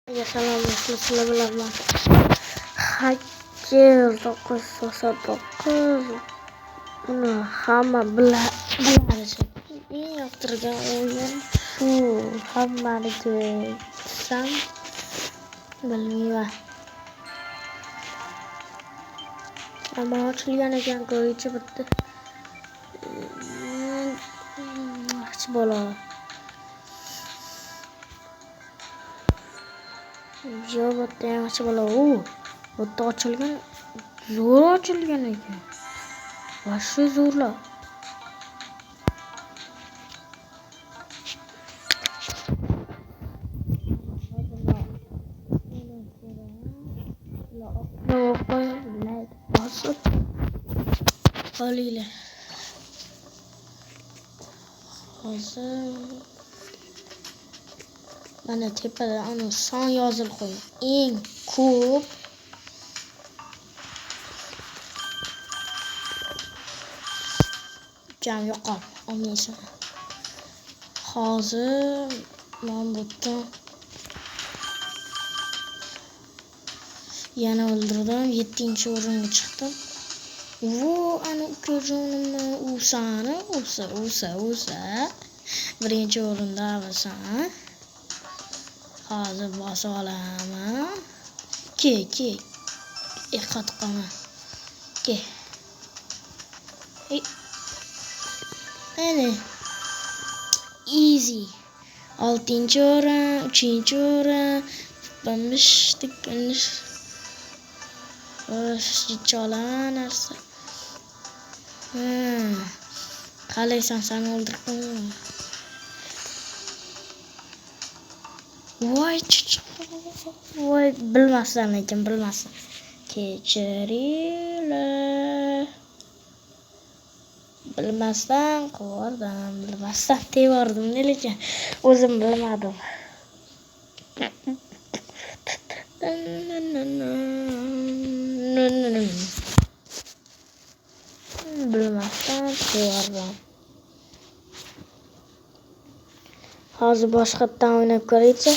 Salom do'stlar, sizlar bilan men Hacker 999 buni hamma biladi. Eng yoqtirgan o'yin shu. Hammaniki desam bilmayman. Ammo ochilgan ekan, ko'yichi bitta. Yaxshi bola. Yo, bitta yaxshi bola. Bitta ochilgan, zo'r ochilgan ekan. Vashshu zo'rlar. Olinglar. Hozir mana tepada ana son yozilib qo'ygan. Eng ko'p jam yo'qol olmaysan. Hozir men butun yana o'ldirdim, 7-o'ringa chiqdim. Ana ukajonimni usani, usa. 1-o'rinda avasan. Hozir bosib olaman. Ke. Qatqaman. Ke. Ana. Easy. 6-o'rin, 3-o'rin. Bamishtikanish. Chicholaman narsa. Qalaysan sen o'ldirdim. Voy, bilmasam. Kechiringlar. Bilmasdan qo'rdim, bilmasdan tevordim lekin o'zim bilmadim. Bilmasdan tevordim. Hozir boshqatdan o'ynab ko'raychi.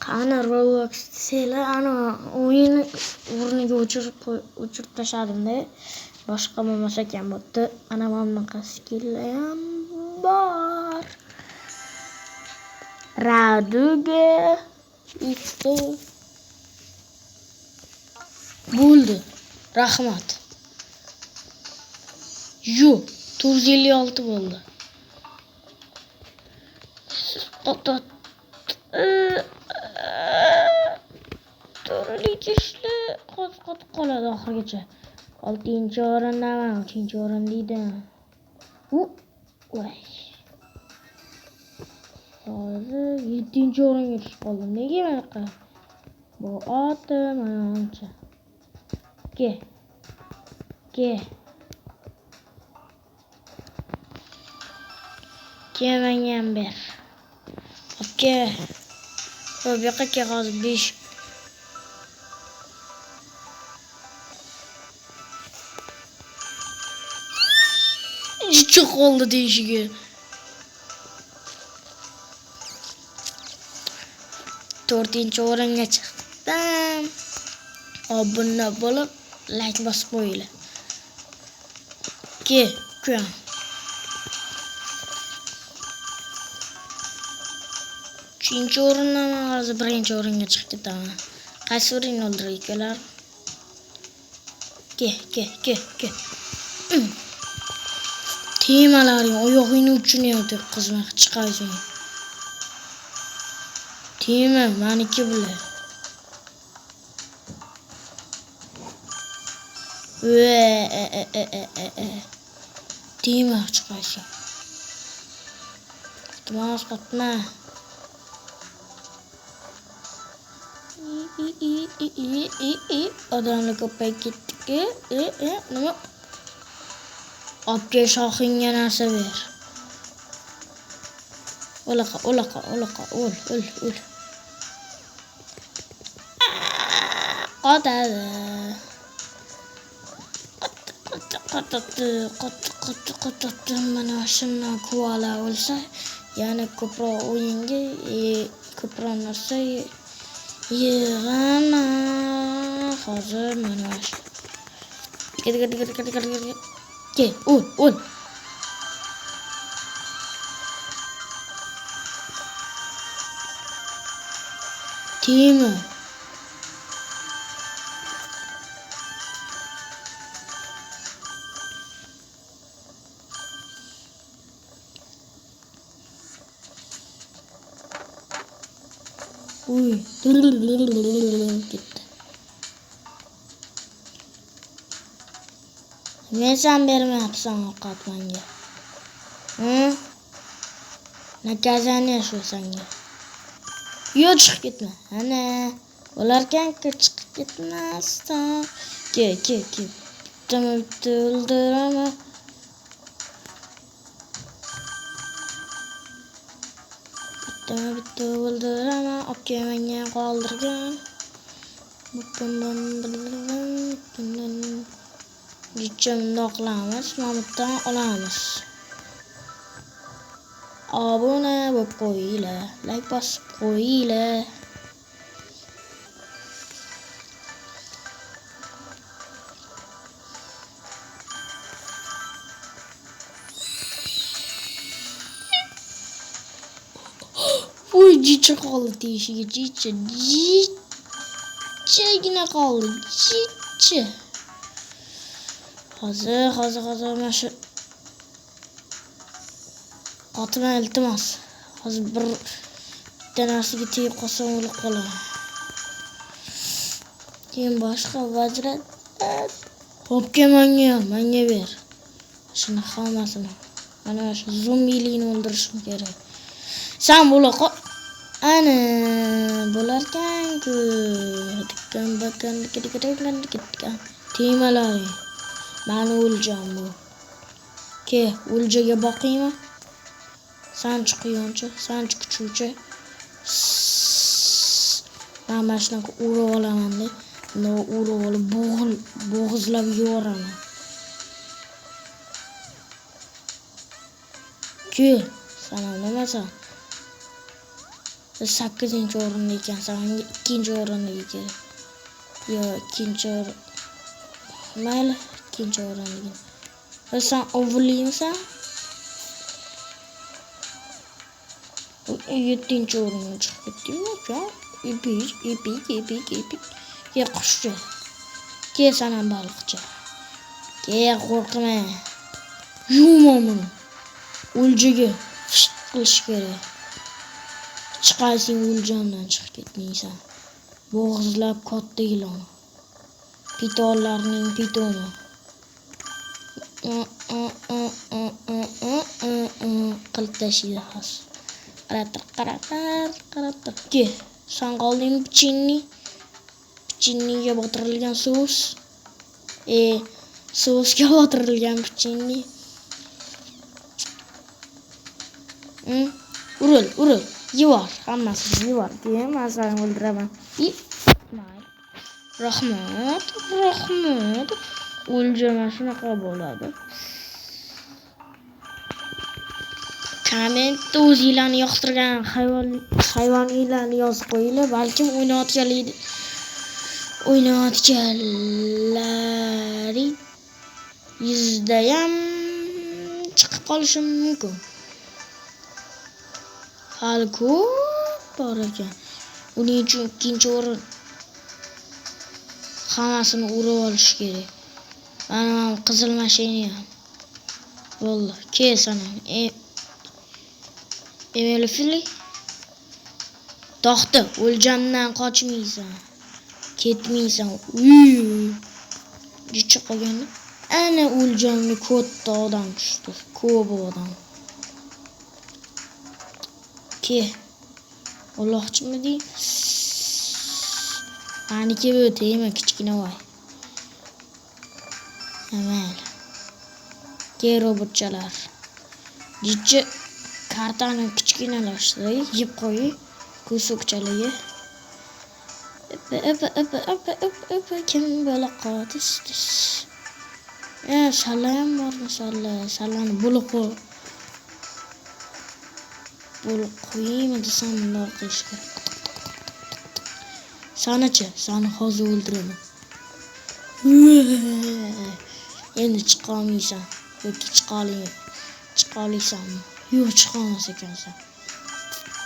Qani Roblox sela ana o'yinni o'rniga o'chirib tashladim-da. Boshqa bo'lmasa ekan bo'pti. Ana bunaqa skilllar ham bor. Raduga ikkita bo'ldi. Rahmat. 456 bo'ldi. Turli tishli qot qoladi oxirgacha. 6-o'rindaman, 3-o'rin deydim. Voy. Hozir 7-o'ringa tushib qoldim. Nega bunaqa? Bu oti mana ancha. Ke. Menga ham ber. Oke. Bu yoqqa ke hozir 5. Chiq qoldi deyishiga. 4-o'ringa chiqdim. Obuna bo'lib, like bosib qo'yinglar. Ke. 3-o'rindan hozir 1-o'ringa chiqib ketaman. Qaysi o'rinni o'ldiraylar? Ke. Temalaring oyog'ingni uchini yo'q qizmaq chiqaysan. Tema meniki bular. Tema chiqaysan. Qatma. Odamlar ko'payib ketdi. Nima? Obke shoxingga narsa ber. O'laqa, o'l. Qotadi. Qotdi. Mana shundan koala o'lsa, yana ko'proq o'yinga ko'proq narsa yig'aman. Hozir mana shu. Ke, ol. Timi. Uy, ketdi. Men sen bermayapsan ovqat menga. Naказание shu senga. Yo, chiqib ketma. Ana, ularkan-ku chiqib ketmasdan. Ke. Bitta o'ldiraman. Bitta o'ldiraman. Okey, menga qoldirgan. Jichimni qilamiz, mamutdan olamiz. Obuna bo'lib qo'yinglar, like bosib qo'yinglar. Uy, jicha qoldi teshiga, jichagina qoldi, jicha. Hozir mana shu otma iltimos. Hozir bitta narsaga tegib qolsam o'lib qolaman. Keyin boshqa vajrat. Hopga menga ber. Shuni hammasini. Mana shu zombilikni o'ldirishim kerak. Sen bo'la qol. Ana bo'larkan-ku. Dikkan. Temalari. Mani o'ljam bu. Ke, o'ljaga boqaymi? San chiqiyonchi, san chiquvchi. Mana shunaqa urib olaman-da. No urib olib bo'g'izlab yo'raman. Ke, sana nimasan? 8-o'rinda ekansan, 2-o'ringa kerak. Yo, 2-o'rin. Mayli, 2-o'ringa. Sen ovulingsan? 7-o'ringa chiqib ketdingmi? Epik. Ke qushchi. Ke sana baliqchi. Ke qo'rqma. Yumamini. O'ljaga fisht qilish kerak. Chiqarsang o'ljandan chiqib ketmaysan. Bo'g'izlab katta ilon. Pitonlarning pitoni. Qilib tashlaydi hozir. Qarab. Ke, sen qolding pichinniga botirilgan sos. Sosga botirilgan pichinni. Uril. Yivor, hammasini yivor. Keyin men seni o'ldiraman. Rahmat. O'ljama shunaqa bo'ladi. Kommentda o'zinglarni yoqtirgan hayvonlarni yozib qo'yinglar. Balkim o'ynayotganlari yuzda ham chiqib qolishi mumkin. Hali ko'p bor ekan. Uning uchun 2-o'rin hammasini urib olish kerak. Mana qizil mashina ham. Bo'ldi. Ke sana. Emelfili. To'xta, o'ljamdan qochmaysan. Ketmaysan. Jicha qolgan. Ana o'ljamga katta odam tushdi. Ko'p odam. Ke. Allohchimidi? Aniki bu tema kichkina voy. Amal. Ke robotchalar. Jicha kartani kichkinalashtirib, yeb qo'ying. Ko'sokchaliga. Kim bo'la qoldi? Salla ham bormi? Sallani bo'lib qo'y. bo'lib qo'yaymi desam bundoq qilish kerak. Sanachi, seni hozir o'ldiraman. Endi chiqolmaysan. Yoki chiqolaysanmi? Yo'q, chiqolmas ekansan.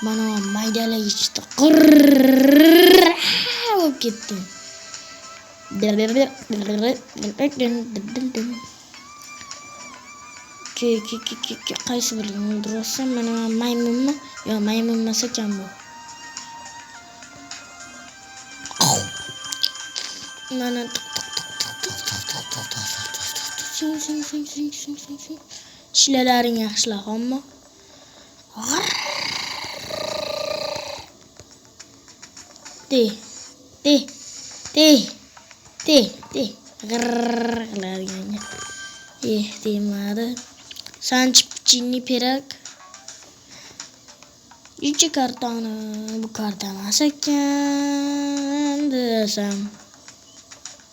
Mana maydalagichda bo'lib ketdim. Qaysi birini o'ldirasan? Mana maymunmi? Yo'q, maymun emas ekan bu. Mana ishlalaring yaxshilar, hamma. De. G'irrrrlarga. Demadi. Sanchipchini perak. Ichi kartoni. Bu karta emas ekan desam.